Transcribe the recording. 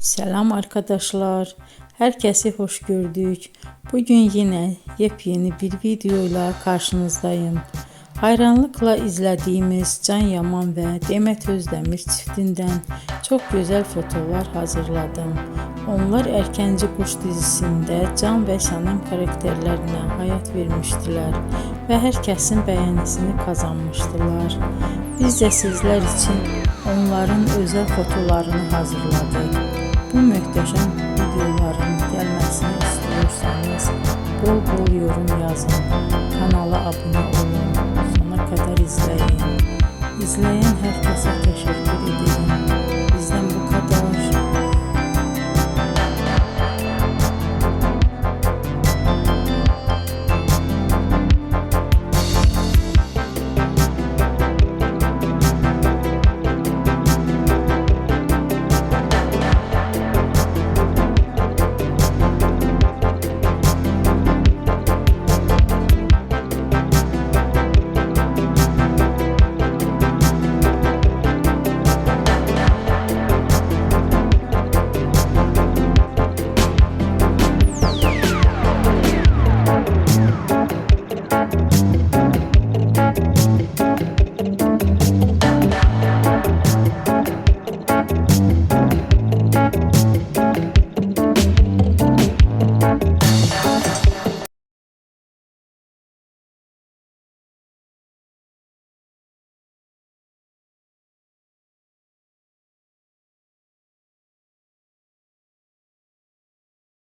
Selam arkadaşlar. Herkesi hoş gördük. Bugün yine yepyeni bir videoyla karşınızdayım. Hayranlıkla izlediğimiz Can Yaman ve Demet Özdemir çiftinden çok güzel fotolar hazırladım. Onlar Erkenci Kuş dizisinde Can ve Sənem karakterlerine hayat vermiştiler ve herkesin beğenisini kazanmıştılar. Biz de sizler için onların özel fotolarını hazırladık. Bu möhtəşəm videoların gəlməsini istiyorsanız bol bol yorum yazın, kanala abone olun, sona kadar izleyin. İzleyen herkese teşekkür ederim.